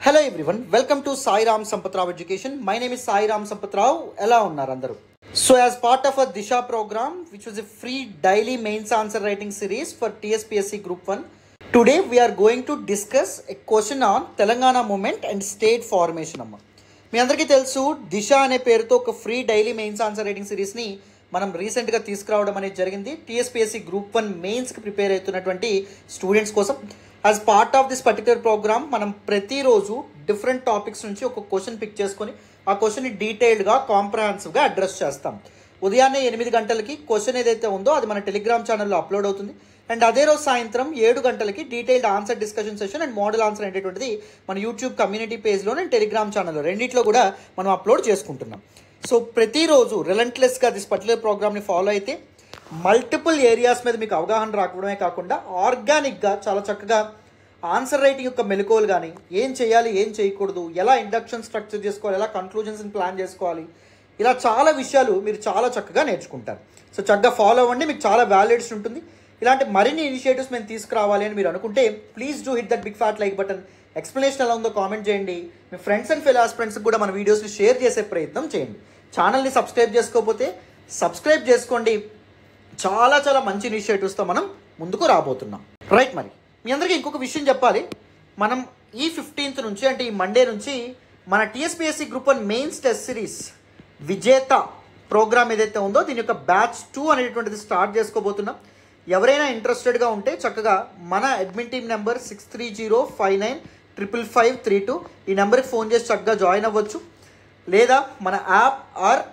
Hello everyone, welcome to Sai Ram Sampath Rao Education. My name is Sai Ram Sampath Rao. Ela unnaru andaru. So as part of a Disha program, which was a free daily mains answer writing series for TSPSC Group 1, today we are going to discuss a question on Telangana movement and state formation. Amma. మీ అందరికీ తెలుసు దిశ అనే పేరుతో ఒక free daily mains answer writing సిరీస్ని మనం రీసెంట్గా తీసుకురావడం అనేది జరిగింది. టీఎస్పీఎస్సీ గ్రూప్ 1 మెయిన్స్కి ప్రిపేర్ అవుతున్నటువంటి స్టూడెంట్స్ కోసం. As part of this particular programme మనం ప్రతిరోజు డిఫరెంట్ టాపిక్స్ నుంచి ఒక క్వశ్చన్ పిక్ చేసుకొని ఆ క్వశ్చన్ని డీటెయిల్డ్గా కాంప్రహెన్సివ్గా అడ్రస్ చేస్తాం. ఉదయాన్నే 8 గంటలకి క్వశ్చన్ ఏదైతే ఉందో అది మన టెలిగ్రామ్ ఛానల్లో అప్లోడ్ అవుతుంది. అండ్ అదే రోజు సాయంత్రం 7 గంటలకి detailed answer discussion session and model answer అనేటువంటిది మన యూట్యూబ్ కమ్యూనిటీ పేజ్లో అండ్ టెలిగ్రామ్ ఛానల్లో రెండిట్లో కూడా మనం అప్లోడ్ చేసుకుంటున్నాం. సో ప్రతిరోజు రిలెంట్లెస్గా దిస్ పర్టికులర్ ప్రోగ్రామ్ని ఫాలో అయితే మల్టిపుల్ ఏరియాస్ మీద మీకు అవగాహన రాకపోవడమే కాకుండా ఆర్గానిక్గా చాలా చక్కగా ఆన్సర్ రైటింగ్ యొక్క మెలకువలు కానీ ఏం చేయాలి ఏం చేయకూడదు, ఎలా ఇండక్షన్ స్ట్రక్చర్ చేసుకోవాలి, ఎలా కన్క్లూజన్స్ని ప్లాన్ చేసుకోవాలి, ఇలా చాలా విషయాలు మీరు చాలా చక్కగా నేర్చుకుంటారు. సో చక్కగా ఫాలో అవ్వండి, మీకు చాలా వాల్యూడ్స్ ఉంటుంది. ఇలాంటి మరిన్ని ఇనిషియేటివ్స్ మేము తీసుకురావాలి అని మీరు అనుకుంటే please do hit that big fat like button. Explanation ఎలా ఉందో కామెంట్ చేయండి. మీ ఫ్రెండ్స్ అండ్ ఫెలో ఆస్పిరెంట్స్కి కూడా మన వీడియోస్ని షేర్ చేసే ప్రయత్నం చేయండి. ఛానల్ని సబ్స్క్రైబ్ చేసుకోకపోతే సబ్స్క్రైబ్ చేసుకోండి. చాలా చాలా మంచి ఇనిషియేటివ్స్తో మనం ముందుకు రాబోతున్నాం. రైట్, మరి మీ అందరికీ ఇంకొక విషయం చెప్పాలి. మనం ఈ 15th నుంచి అంటే ఈ మండే నుంచి మన TSPSC group 1 mains test series విజేత ప్రోగ్రామ్ ఏదైతే ఉందో దీని యొక్క బ్యాచ్ 2 అనేటువంటిది స్టార్ట్ చేసుకోబోతున్నాం. ఎవరైనా ఇంట్రెస్టెడ్గా ఉంటే చక్కగా మన అడ్మిన్ టీమ్ నెంబర్ 6305955532 ఈ నెంబర్కి ఫోన్ చేసి చక్కగా జాయిన్ అవ్వచ్చు. లేదా మన యాప్ ఆర్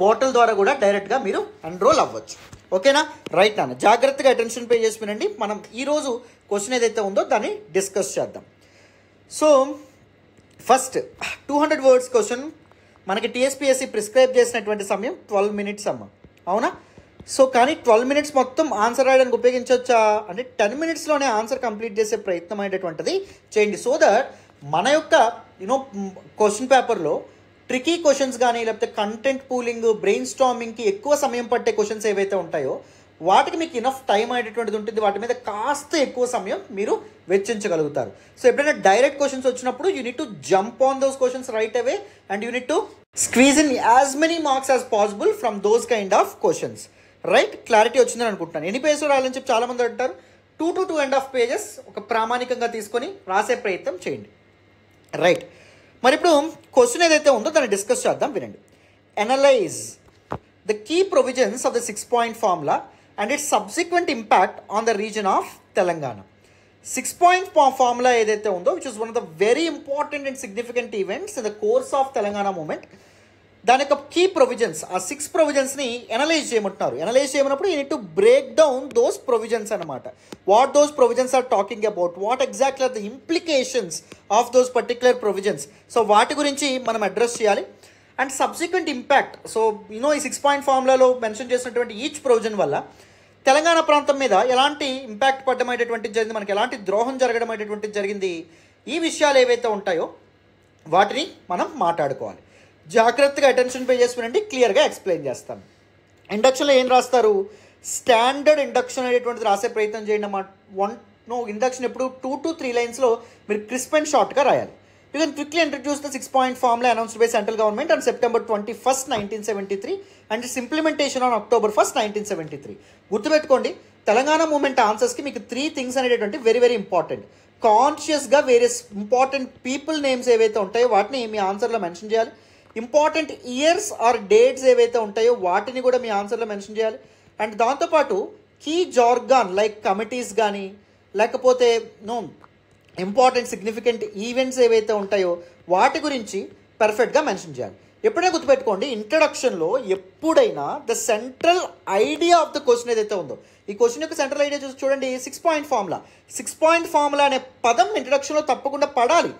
పోర్టల్ ద్వారా కూడా డైరెక్ట్గా మీరు ఎన్రోల్ అవ్వచ్చు. ఓకేనా? రైట్ నాన్న, జాగ్రత్తగా అటెన్షన్ పే చేసి వినండి. మనం ఈరోజు క్వశ్చన్ ఏదైతే ఉందో దాన్ని డిస్కస్ చేద్దాం. సో ఫస్ట్ 200 words క్వశ్చన్ మనకి టీఎస్పీఎస్సీ ప్రిస్క్రైబ్ చేసినటువంటి సమయం 12 minutes అమ్మ, అవునా? సో కానీ 12 minutes మొత్తం ఆన్సర్ రాయడానికి ఉపయోగించవచ్చా అంటే 10 minutesలోనే ఆన్సర్ కంప్లీట్ చేసే ప్రయత్నం అనేటువంటిది చేయండి. సో దట్ మన యొక్క క్వశ్చన్ పేపర్లో ట్రికీ క్వశ్చన్స్ కానీ లేకపోతే కంటెంట్ పూలింగ్, బ్రెయిన్ స్టార్మింగ్కి ఎక్కువ సమయం పట్టే క్వశ్చన్స్ ఏవైతే ఉంటాయో వాటికి మీకు ఇనఫ్ టైం అనేటువంటిది ఉంటుంది. వాటి మీద కాస్త ఎక్కువ సమయం మీరు వెచ్చించగలుగుతారు. సో ఎప్పుడైనా డైరెక్ట్ క్వశ్చన్స్ వచ్చినప్పుడు you need to jump on those questions right away and you need to squeeze in as many marks as possible from those kind of questions. Right, clarity వచ్చిందని అనుకుంటున్నాను. ఎన్ని పేజెస్ రాయాలని చెప్పి చాలామంది అంటారు. 2 to 2.5 pages ఒక ప్రామాణికంగా తీసుకొని రాసే ప్రయత్నం చేయండి. రైట్, మరి ఇప్పుడు క్వశ్చన్ ఏదైతే ఉందో దాన్ని డిస్కస్ చేద్దాం, వినండి. Analyse the key provisions of the 6-point formula and its subsequent impact on the region of Telangana. 6-point formula ఏదైతే ఉందో which is one of the very important and significant events in the course of Telangana movement. దాని యొక్క key provisions, ఆ 6 provisions-ని analyse చేయమంటున్నారు. Analyse చేయమన్నప్పుడు you need to break down those provisions అనమాట. What those provisions are talking about, what exactly are the implications of those particular provisions. So వాటి గురించి మనం అడ్రస్ చేయాలి. అండ్ సబ్సిక్వెంట్ ఇంపాక్ట్, సో ఈ 6-point ఫార్ములాలో మెన్షన్ చేసినటువంటి each provision వల్ల తెలంగాణ ప్రాంతం మీద ఎలాంటి ఇంపాక్ట్ పడడం అనేటువంటిది జరిగింది, మనకి ఎలాంటి ద్రోహం జరగడం అనేటువంటిది జరిగింది, ఈ విషయాలు ఏవైతే ఉంటాయో వాటిని మనం మాట్లాడుకోవాలి. జాగ్రత్తగా అటెన్షన్ పే చేసి వినండి, క్లియర్గా ఎక్స్ప్లెయిన్ చేస్తాను. ఇండక్షన్లో ఏం రాస్తారు? స్టాండర్డ్ ఇండక్షన్ అనేటువంటిది రాసే ప్రయత్నం చేయండి అన్నమాట. ఇండక్షన్ ఎప్పుడు 2 to 3 linesలో మీరు క్రిస్ప్ అండ్ షార్ట్గా రాయాలి. You can quickly introduce the 6-point formula announced by central government on September 21st, 1973 and it's implementation on October 1st, 1973. గుర్తుపెట్టుకోండి, తెలంగాణ మూమెంట్ ఆన్సర్స్కి మీకు 3 things అనేటువంటి వెరీ వెరీ ఇంపార్టెంట్. కాన్షియస్గా వేరియస్ ఇంపార్టెంట్ పీపుల్ నేమ్స్ ఏవైతే ఉంటాయో వాటిని మీ ఆన్సర్లో మెన్షన్ చేయాలి. ఇంపార్టెంట్ ఇయర్స్ ఆర్ డేట్స్ ఏవైతే ఉంటాయో వాటిని కూడా మీ ఆన్సర్లో మెన్షన్ చేయాలి. అండ్ దాంతోపాటు కీ జార్గాన్ లైక్ కమిటీస్ కానీ లేకపోతే ఇంపార్టెంట్ సిగ్నిఫికెంట్ ఈవెంట్స్ ఏవైతే ఉంటాయో వాటి గురించి పర్ఫెక్ట్గా మెన్షన్ చేయాలి. ఎప్పుడైనా గుర్తుపెట్టుకోండి, ఇంట్రడక్షన్లో ఎప్పుడైనా the central idea of the question ఏదైతే ఉందో, ఈ క్వశ్చన్ యొక్క సెంట్రల్ ఐడియా చూసి చూడండి, 6-point ఫార్ములా. 6-point ఫార్ములా అనే పదం ఇంట్రడక్షన్లో తప్పకుండా పడాలి.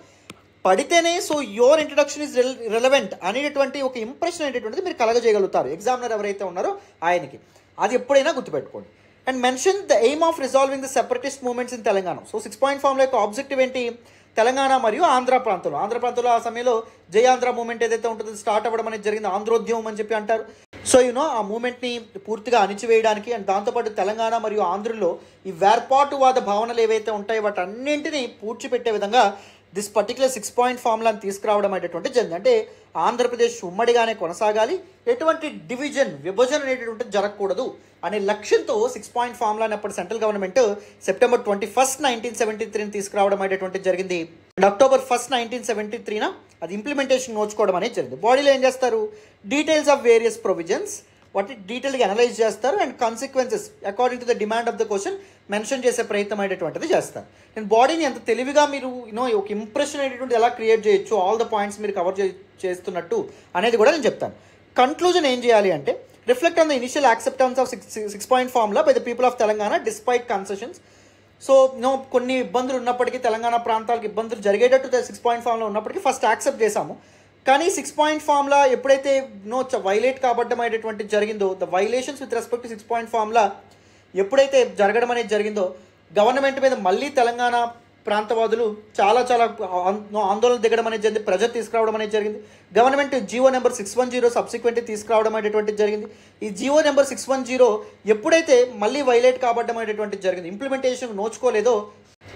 పడితేనే so your introduction is relevant అనేటువంటి ఒక ఇంప్రెషన్ అనేటువంటిది మీరు కలగజేయగలుగుతారు ఎగ్జామినర్ ఎవరైతే ఉన్నారో ఆయనకి. అది ఎప్పుడైనా గుర్తుపెట్టుకోండి. And mention the aim of resolving the separatist movements in Telangana. So 6-point formula యొక్క ఆబ్జెక్టివ్ ఏంటి? తెలంగాణ మరియు ఆంధ్ర ప్రాంతంలో ఆ సమయంలో జై ఆంధ్ర మూవ్మెంట్ ఏదైతే ఉంటుందో స్టార్ట్ అవ్వడం అనేది జరిగింది, ఆంధ్రోద్యమం అని చెప్పి అంటారు. సో ఆ మూమెంట్ని పూర్తిగా అణిచివేయడానికి అండ్ దాంతోపాటు తెలంగాణ మరియు ఆంధ్రలో ఈ వేర్పాటువాద భావనలు ఏవైతే ఉంటాయో వాటన్నింటినీ పూడ్చిపెట్టే విధంగా దిస్ పర్టికులర్ 6-point ఫార్ములాని తీసుకురావడం అనేటువంటి జరిగింది. అంటే ఆంధ్రప్రదేశ్ ఉమ్మడిగానే కొనసాగాలి, ఎటువంటి విభజన అనేటువంటిది జరగకూడదు అనే లక్ష్యంతో 6-point ఫార్ములాని అప్పుడు సెంట్రల్ గవర్నమెంట్ సెప్టెంబర్ 21, 1973 తీసుకురావడం అనేటువంటి జరిగింది. అండ్ October 1, 1973 అది ఇంప్లిమెంటేషన్ నోచుకోవడం అనేది జరిగింది. బాడీలో ఏం చేస్తారు, డీటెయిల్స్ ఆఫ్ వేరియస్ ప్రొవిజన్స్ వాటిని డీటెయిల్గా అనలైజ్ చేస్తారు and consequences according to the demand of the question mention చేసే ప్రయత్నం అనేటువంటిది చేస్తారు. నేను బాడీని ఎంత తెలివిగా మీరు ఒక ఇంప్రెషన్ అనేటువంటి ఎలా క్రియేట్ చేయొచ్చు, ఆల్ ద పాయింట్స్ మీరు కవర్ చేస్తున్నట్టు అనేది కూడా నేను చెప్తాను. కన్క్లూజన్ ఏం చేయాలి అంటే, reflect on the initial acceptance of 6-point formula by the people of Telangana despite concessions. So కొన్ని ఇబ్బందులు ఉన్నప్పటికీ, తెలంగాణ ప్రాంతాలకు ఇబ్బందులు జరిగేటట్టు 6-point ఫార్ములా ఉన్నప్పటికీ ఫస్ట్ యాక్సెప్ట్ చేశాము. కానీ 6-point ఫార్ములా ఎప్పుడైతే వైలేట్ కాబట్టడం అనేటువంటిది జరిగిందో, the violations with respect to 6-point formula ఎప్పుడైతే జరగడం అనేది జరిగిందో, గవర్నమెంట్ మీద మళ్ళీ తెలంగాణ ప్రాంతవాదులు చాలా ఆందోళన దిగడం అనేది జరిగింది, ప్రెజర్ తీసుకురావడం అనేది జరిగింది. గవర్నమెంట్ జీవో నెంబర్ 610 సబ్సిక్వెంట్లీ తీసుకురావడం అనేటువంటిది జరిగింది. ఈ జీవో నెంబర్ 610 ఎప్పుడైతే మళ్ళీ వైలేట్ కాబట్టడం అనేటువంటిది జరిగింది, ఇంప్లిమెంటేషన్ నోచుకోలేదో,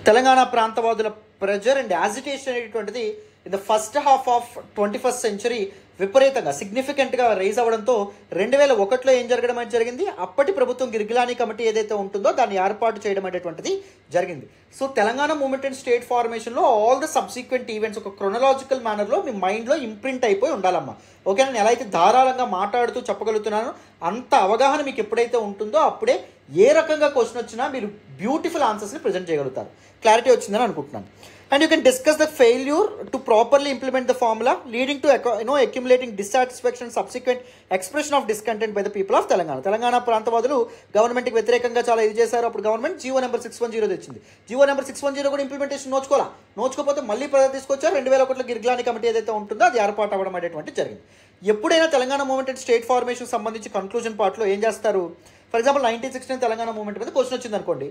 తెలంగాణ ప్రాంతవాదుల ప్రెజర్ అండ్ యాజిటేషన్ అనేటువంటిది in the first half of 21st century విపరీతంగా సిగ్నిఫికెంట్గా రైజ్ అవ్వడంతో 2001లో ఏం జరగడం అనేది జరిగింది, అప్పటి ప్రభుత్వం గిర్గిలానీ కమిటీ ఏదైతే ఉంటుందో దాన్ని ఏర్పాటు చేయడం అనేటువంటిది జరిగింది. So Telangana movement and state ఫార్మేషన్లో ఆల్ ద సబ్సిక్వెంట్ ఈవెంట్స్ ఒక క్రొనలాజికల్ మేనర్లో మీ మైండ్లో ఇంప్రింట్ అయిపోయి ఉండాలమ్మా. ఓకే, నేను ఎలా అయితే ధారాళంగా మాట్లాడుతూ చెప్పగలుగుతున్నానో అంత అవగాహన మీకు ఎప్పుడైతే ఉంటుందో అప్పుడే ఏ రకంగా క్వశ్చన్ వచ్చినా మీరు బ్యూటిఫుల్ ఆన్సర్స్ని ప్రజెంట్ చేయగలుగుతారు. క్లారిటీ వచ్చిందని అనుకుంటున్నాను. And you can discuss the failure to properly implement the formula, leading to accumulating dissatisfaction and subsequent expression of discontent by the people of Telangana. Telangana ప్రాంతవాదులు గవర్నమెంట్కి వ్యతిరేకంగా చాలా ఇది చేశారు. అప్పుడు గవర్నమెంట్ జీవో నెంబర్ 610 తెచ్చింది. జీవో నెంబర్ 610 కూడా ఇంప్లిమెంటేషన్ నోచుకోకపోతే మళ్ళీ ప్రజలు తీసుకొచ్చారు. 2001లో గిర్గిలానీ కమిటీ ఏదైతే ఉంటుందో అది ఏర్పాటు అవ్వడం అనేటువంటి జరిగింది. ఎప్పుడైనా Telangana movement and state formation సంబంధించి కన్క్లూజన్ పార్ట్లో ఏం చేస్తారు, ఫర్ ఎగ్జాంపుల్ 1916 తెలంగాణ మూవ్మెంట్ మీద క్వశ్చన్ వచ్చింది అనుకోండి,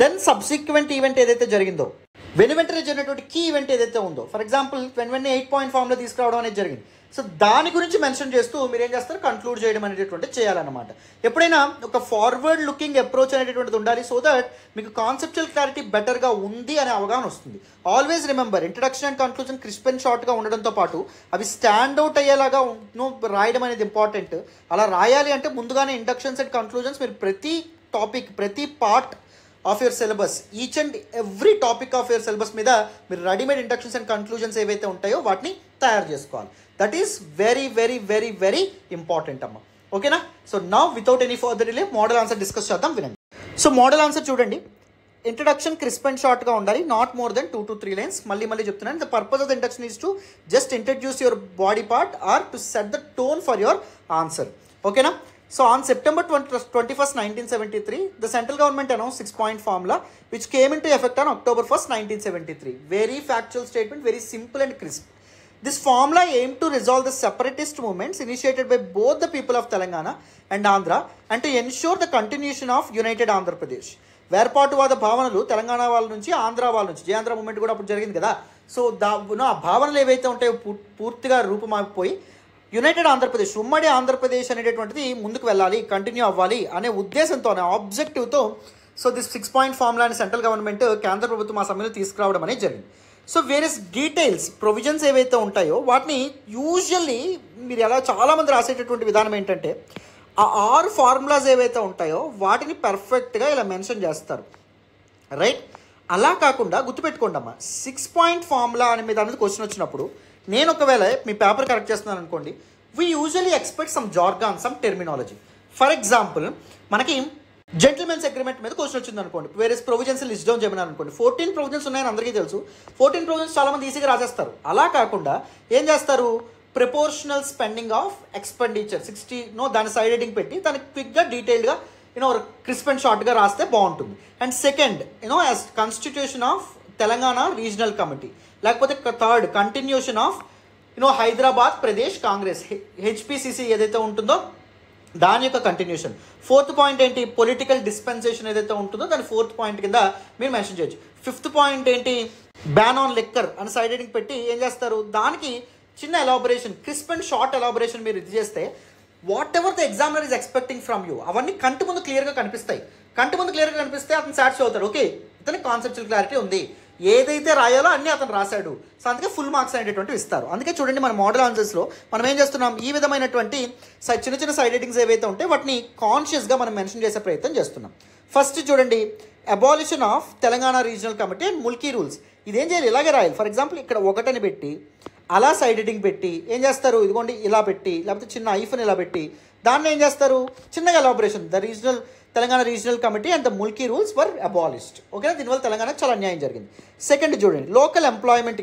దెన్ సబ్సిక్వెంట్ ఈవెంట్ ఏదైతే జరిగిందో, వెంటనే జరిగినటువంటి కీ ఈవెంట్ ఏదైతే ఉందో, ఫర్ ఎగ్జాంపుల్ వెంటనే 8-point ఫార్ములా తీసుకురావడం అనేది జరిగింది. సో దాని గురించి మెన్షన్ చేస్తూ మీరు ఏం చేస్తారు, కన్క్లూడ్ చేయడం అనేటువంటిది చేయాలన్నమాట. ఎప్పుడైనా ఒక ఫార్వర్డ్ లుకింగ్ అప్రోచ్ అనేటువంటిది ఉండాలి, సో దట్ మీకు కాన్సెప్చువల్ క్లారిటీ బెటర్గా ఉంది అనే అవగాహన వస్తుంది. Always remember, introduction and conclusion crisp and షార్ట్గా ఉండడంతో పాటు అవి స్టాండ్ అవుట్ అయ్యేలాగా రాయడం అనేది ఇంపార్టెంట్. అలా రాయాలి అంటే ముందుగానే ఇంట్రడక్షన్స్ అండ్ కన్క్లూజన్స్ మీరు ప్రతి టాపిక్, ప్రతి part of your syllabus, each and every topic of your syllabus మీద మీరు రెడీమేడ్ ఇంట్రడక్షన్స్ అండ్ కన్క్లూజన్స్ ఏవైతే ఉంటాయో వాటిని తయారు చేసుకోవాలి. That is very very very very important అమ్మ. ఓకేనా? So now without any further delay model answer discuss చేద్దాం, వినండి. సో మోడల్ ఆన్సర్ చూడండి. ఇంట్రడక్షన్ క్రిస్ప్ అండ్ షార్ట్గా ఉండాలి, not more than 2 to 3 lines. మళ్ళీ చెప్తున్నాను, the purpose of the introduction is to just introduce your body part or to set the tone for your answer. ఓకేనా? So on September 21st, 1973, the central government announced 6-point formula which came into effect on October 1st, 1973. Very factual statement, very simple and crisp. This formula aimed to resolve the separatist movements initiated by both the people of Telangana and Andhra and to ensure the continuation of United Andhra Pradesh. వేర్పాటువాద భావనలు తెలంగాణ వాళ్ళ నుంచి, ఆంధ్ర వాళ్ళ నుంచి, Jaya Andhra moment కూడా అప్పుడు జరిగింది కదా. So ఆ భావనలు ఏవైతే ఉంటాయో పూర్తిగా రూపుమాపిపోయి యునైటెడ్ ఆంధ్రప్రదేశ్, ఉమ్మడి ఆంధ్రప్రదేశ్ అనేటటువంటిది ముందుకు వెళ్ళాలి, కంటిన్యూ అవ్వాలి అనే ఉద్దేశంతో, అనే ఆబ్జెక్టివ్తో సో దిస్ 6-point ఫార్ములాని సెంట్రల్ గవర్నమెంట్, కేంద్ర ప్రభుత్వం ఆ సమయంలో తీసుకురావడం అనేది జరిగింది. సో వేరియస్ డీటెయిల్స్, ప్రొవిజన్స్ ఏవైతే ఉంటాయో వాటిని యూజువల్లీ మీరు ఎలా చాలామంది రాసేటటువంటి విధానం ఏంటంటే, ఆ 6 ఫార్ములాస్ ఏవైతే ఉంటాయో వాటిని పర్ఫెక్ట్గా ఇలా మెన్షన్ చేస్తారు, రైట్? అలా కాకుండా గుర్తుపెట్టుకోండి అమ్మా, 6-point ఫార్ములా అనే మీద అనేది క్వశ్చన్ వచ్చినప్పుడు నేను ఒకవేళ మీ పేపర్ కరెక్ట్ చేస్తున్నాను అనుకోండి, we usually expect some jargon, some terminology. For example మనకి జెంటిల్మెన్స్ అగ్రిమెంట్ మీద క్వశ్చన్ వచ్చింది అనుకోండి, వేరియస్ ప్రొవిజన్స్ లిస్ట్ డౌన్ చేయమన్నారు అనుకోండి. 14 ప్రొవిజన్స్ ఉన్నాయని అందరికీ తెలుసు. 14 ప్రొవిజన్స్ చాలామంది ఈజీగా రాసేస్తారు. అలా కాకుండా ఏం చేస్తారు, ప్రపోర్షనల్ స్పెండింగ్ ఆఫ్ ఎక్స్పెండిచర్ 60 దాని సైడ్ హెడింగ్ పెట్టి దానికి క్విక్గా డీటెయిల్డ్గా క్రిస్ప్ అండ్ షార్ట్గా రాస్తే బాగుంటుంది. And second as constitution of Telangana regional committee, లేకపోతే third continuation of Hyderabad Pradesh Congress, HPCC ఏదైతే ఉంటుందో దాని యొక్క కంటిన్యూషన్. 4th పాయింట్ ఏంటి, పొలిటికల్ డిస్పెన్సేషన్ ఏదైతే ఉంటుందో దాని 4th పాయింట్ కింద మీరు మెన్షన్ చేయొచ్చు. 5th పాయింట్ ఏంటి, బ్యాన్ ఆన్ లిక్కర్ అని సైడ్ హెడింగ్ పెట్టి ఏం చేస్తారు, దానికి చిన్న elaboration, crisp and short elaboration మీరు ఇది చేస్తే what ever the examiner is expecting from you అవన్నీ కంటి ముందు క్లియర్గా కనిపిస్తాయి. కంటి ముందు క్లియర్గా కనిపిస్తే అతను సాటిస్ఫై అవుతారు, ఓకే ఇతనికి కాన్సెప్చువల్ క్లారిటీ ఉంది, ఏదైతే రాయాలో అన్నీ అతను రాశాడు. సో అందుకే ఫుల్ మార్క్స్ అనేటటువంటివి ఇస్తారు. అందుకే చూడండి మన మోడల్ ఆన్సర్స్లో మనం ఏం చేస్తున్నాం, ఈ విధమైనటువంటి చిన్న చిన్న సైడ్ హెడ్డింగ్స్ ఏవైతే ఉంటాయి వాటిని కాన్షియస్గా మనం మెన్షన్ చేసే ప్రయత్నం చేస్తున్నాం. ఫస్ట్ చూడండి, abolition of Telangana regional committee and Mulki rules. ఇదేం చేయాలి, ఇలాగే రాయాలి. ఫర్ ఎగ్జాంపుల్ ఇక్కడ ఒకటని పెట్టి అలా సైడ్ హెడ్డింగ్ పెట్టి ఏం చేస్తారు, ఇదిగోండి ఇలా పెట్టి, లేకపోతే చిన్న ఐఫోన్ ఇలా పెట్టి దాన్ని ఏం చేస్తారు, చిన్నగా elaboration, the regional Telangana regional committee and the Mulki rules were abolished. ఓకేనా, దీనివల్ల తెలంగాణకు చాలా అన్యాయం జరిగింది. సెకండ్ చూడండి, లోకల్ ఎంప్లాయ్మెంట్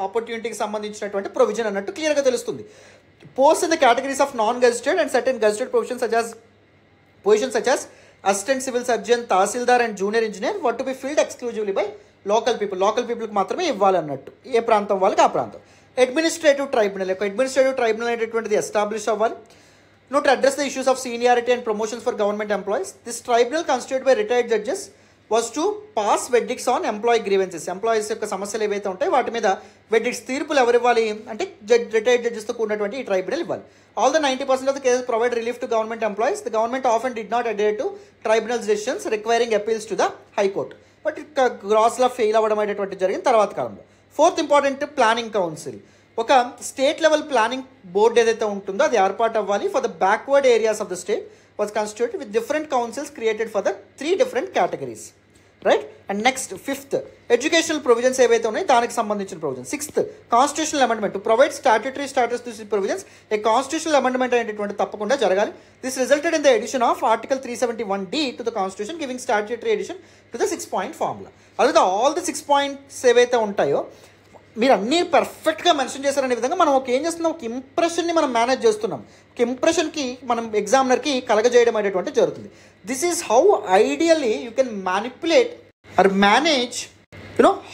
ఆపర్చునిటీకి సంబంధించినటువంటి ప్రొవిజన్ అన్నట్టు క్లియర్గా తెలుస్తుంది. Post in the categories of non gazetted and certain gazetted positions such as assistant civil surgeon, tahsildar and junior engineer were to be filled exclusively by local పీపుల్కి మాత్రమే ఇవ్వాలన్నట్టు, ఏ ప్రాంతం వాళ్ళకి ఆ ప్రాంతం. అడ్మినిస్ట్రేటివ్ ట్రైబ్యునల్ అనేటువంటిది ఎస్టాబ్లిష్ అవ్వాలి. To address the issues of seniority and promotions for government employees. This tribunal constitute by retired judges was to pass verdicts on employee grievances. Employees యొక్క సమస్యలు ఏవైతే ఉంటాయి వాటి మీద వెడ్డిక్స్, తీర్పులు ఎవరు ఇవ్వాలి అంటే రిటైర్డ్ జడ్జెస్తో కూడినటువంటి ఈ ట్రైబ్యునల్ ఇవ్వాలి. All the 90% of the cases provide relief to government employees. The government often did not adhere to tribunal's decisions requiring appeals to the high court. But గ్రాస్లో ఫెయిల్ అవ్వడం అనేటువంటి జరిగింది తర్వాత కాలంలో. Fourth important, planning council. ఒక state level planning board ఏదైతే ఉంటుందో అది ఏర్పాటు అవ్వాలి. For the backward areas of the state was constituted with different councils created for the 3 different categories. Right. And next fifth, educational provisions ఏవైతే ఉన్నాయో దానికి సంబంధించిన provisions. Sixth, constitutional amendment to provide statutory status to provisions. A constitutional amendment అనేటువంటి తప్పకుండా జరగాలి. This resulted in the addition of article 371D to the constitution giving statutory addition to the 6-point formula. అదే all the 6 points ఏవైతే ఉంటాయో మీరు అన్నీ పర్ఫెక్ట్గా mention చేశారనే విధంగా మనం ఏం చేస్తున్నాం, ఒక ఇంప్రెషన్ని మనం మేనేజ్ చేస్తున్నాం. ఒక ఇంప్రెషన్కి మనం ఎగ్జామినర్కి కలగజేయడం అనేటువంటి జరుగుతుంది. This is how ideally you can manipulate or manage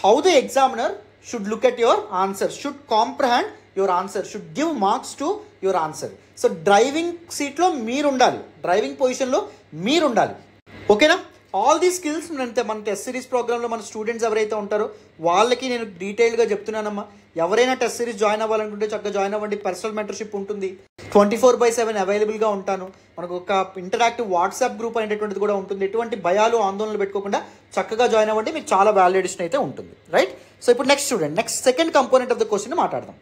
how the examiner should look at your answer, should comprehend your answer, should give marks to your answer. So driving సీట్లో మీరు ఉండాలి, డ్రైవింగ్ పొజిషన్లో మీరు ఉండాలి. ఓకేనా. ఆల్ దీ skills మన test series ప్రోగ్రాంలో మన స్టూడెంట్స్ ఎవరైతే ఉంటారో వాళ్ళకి నేను డీటెయిల్గా చెప్తున్నానమ్మా. ఎవరైనా టెస్ట్ సిరీస్ జాయిన్ అవ్వాలనుకుంటే చక్కగా జాయిన్ అవ్వండి. పర్సనల్ మెంటర్షిప్ ఉంటుంది, 24/7 అవైలబుల్గా ఉంటాను. మనకు ఒక ఇంటరాక్టివ్ వాట్సాప్ గ్రూప్ అనేటువంటిది కూడా ఉంటుంది. ఎటువంటి భయాలు ఆందోళనలు పెట్టుకోకుండా చక్కగా జాయిన్ అవ్వండి, మీకు చాలా వాల్యుయేషన్ అయితే ఉంటుంది. రైట్. సో ఇప్పుడు నెక్స్ట్ చూడండి, next second component of the question మాట్లాడదాం.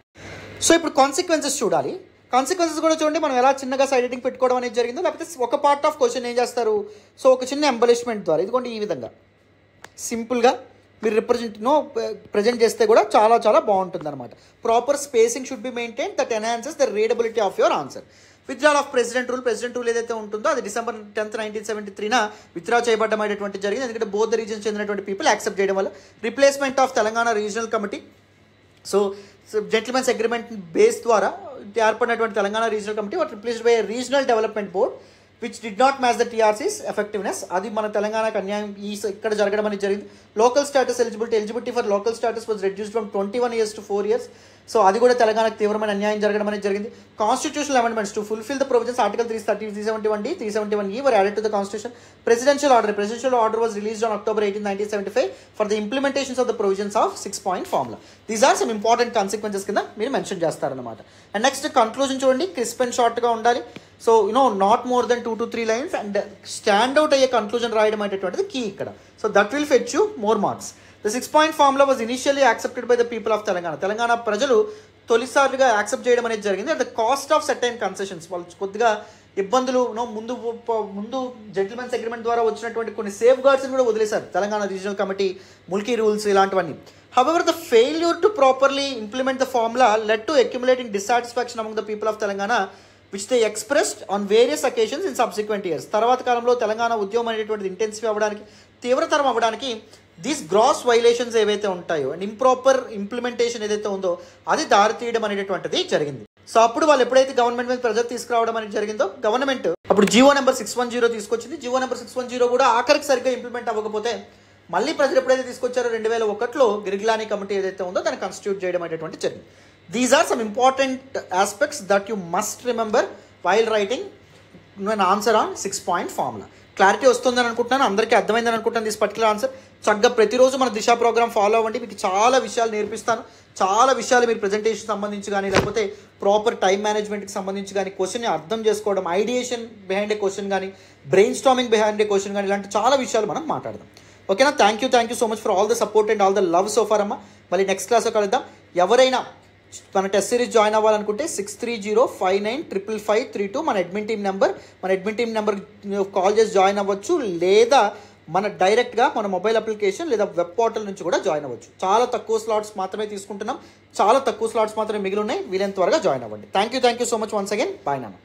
సో ఇప్పుడు కాన్సిక్వెన్సెస్ చూడాలి. కాన్సిక్వెన్సెస్ కూడా చూడండి, మనం ఎలా చిన్నగా సైడ్ హెడ్డింగ్ పెట్టుకోవడం అనేది జరిగిందో, లేకపోతే ఒక పార్ట్ ఆఫ్ క్వశ్చన్ ఏం చేస్తారు, సో ఒక చిన్న ఎంబలిష్మెంట్ ద్వారా ఇదిగోండి ఈ విధంగా సింపుల్గా మీరు ప్రజెంట్ చేస్తే కూడా చాలా చాలా బాగుంటుంది అనమాట. Proper spacing should be maintain that enhances the readability of your answer. Withdrawal of president rule ఏదైతే ఉంటుందో అది December 10th, 1973 విత్డ్రా చేయబడడం అనేటువంటి జరిగింది. ఎందుకంటే బోత్ రీజన్స్ చెందినటువంటి పీపుల్ యాక్సెప్ట్ చేయడం వల్ల. Replacement of Telangana regional committee. So gentlemen's agreement base ద్వారా ఏర్పడినటువంటి Telangana regional committee was replaced by regional development board which did not match the TRC's effectiveness. అది మన తెలంగాణకు అన్యాయం ఇక్కడ జరగడం అనేది జరిగింది. Local status eligibility for local status was reduced from 21 years to 4 years. So అది కూడా తెలంగాణకు తీవ్రమైన అన్యాయం జరగడం అనేది జరిగింది. Constitutional amendments to fulfil the provisions article 330, 371D, 371E were added to the constitution. Presidential order was released on October 18, 1975 for the implementations of the provisions of 6-point formula. These are some important consequences కింద మీరు mention చేస్తారన్నమాట. And next conclusion చూడండి, crisp and షార్ట్గా ఉండాలి. So not more than 2 to 3 lines and stand out అయ్యే conclusion రాయడం అనేటువంటిది key ఇక్కడ. So that will fetch you more marks. The 6-point formula was initially accepted by the people of Telangana. Telangana ప్రజలు తొలిసారిగా accept చేయడం అనేది జరిగింది. At the cost of certain concessions. వాళ్ళు కొద్దిగా ఇబ్బందులు ముందు జెంటిల్మెన్స్ అగ్రిమెంట్ ద్వారా వచ్చినటువంటి కొన్ని సేఫ్ గార్డ్స్ని కూడా వదిలేశారు Telangana regional committee, Mulki rules ఇలాంటివన్నీ. However, the failure to properly implement the formula led to accumulating dissatisfaction among the people of Telangana, which they expressed on various occasions in subsequent years. తర్వాత కాలంలో తెలంగాణ ఉద్యమం అనేటువంటిది ఇంటెన్సివ్ అవ్వడానికి, తీవ్రతరం అవ్వడానికి దీస్ గ్రాస్ వైలేషన్స్ ఏవైతే ఉంటాయో అండ్ ఇంప్రాపర్ ఇంప్లిమెంటేషన్ ఏదైతే ఉందో అది దారితీయడం అనేటువంటిది జరిగింది. సో అప్పుడు వాళ్ళు ఎప్పుడైతే గవర్నమెంట్ మీద ప్రెజర్ తీసుకురావడం అనేది జరిగిందో గవర్నమెంట్ అప్పుడు జీవో నెంబర్ 610 తీసుకొచ్చింది. జీవో నెంబర్ 610 కూడా ఆఖరికి సరిగ్గా ఇంప్లిమెంట్ అవ్వకపోతే మళ్ళీ ప్రజలు ఎప్పుడైతే తీసుకొచ్చారో 2001లో గిరిగిలానీ కమిటీ ఏదైతే ఉందో దాన్ని కాన్స్టిట్యూట్ చేయడం అనేటువంటి జరిగింది. These are some important aspects that you must remember while writing an answer on 6-point formula. Clarity వస్తుందని అనుకుంటున్నాను, అందరికీ అర్థమైందని అనుకుంటాను దిస్ పర్టికులర్ ఆన్సర్. చక్కగా ప్రతిరోజు మన దిశ ప్రోగ్రామ్ ఫాలో అవ్వండి, మీకు చాలా విషయాలు నేర్పిస్తాను. చాలా విషయాలు మీరు ప్రజెంటేషన్ సంబంధించి కానీ లేకపోతే ప్రాపర్ టైం మేనేజ్మెంట్కి సంబంధించి కానీ, క్వశ్చన్ని అర్థం చేసుకోవడం, ఐడియేషన్ బిహైండ్ ఏ క్వశ్చన్ కానీ, brainstorming behind a question కానీ, ఇలాంటి చాలా విషయాలు మనం మాట్లాడదాం. ఓకేనా? Thank you so much for all the support and all the love so far అమ్మ. మళ్ళీ నెక్స్ట్ క్లాస్లో కలుద్దాం. ఎవరైనా మన టెస్ట్ సిరీస్ జాయిన్ అవ్వాలనుకుంటే 6305955532 మన అడ్మిన్ టీమ్ నెంబర్ కాల్ చేసి జాయిన్ అవ్వచ్చు, లేదా మన డైరెక్ట్గా మన మొబైల్ అప్లికేషన్ లేదా వెబ్ పోర్టల్ నుంచి కూడా జాయిన్ అవ్వచ్చు. చాలా తక్కువ స్లాట్స్ మాత్రమే తీసుకుంటున్నాం, చాలా తక్కువ స్లాట్స్ మాత్రమే మిగిలి ఉన్నాయి. వీలైనంత త్వరగా జాయిన్ అవ్వండి. Thank you so much once again. Bye నాన్న.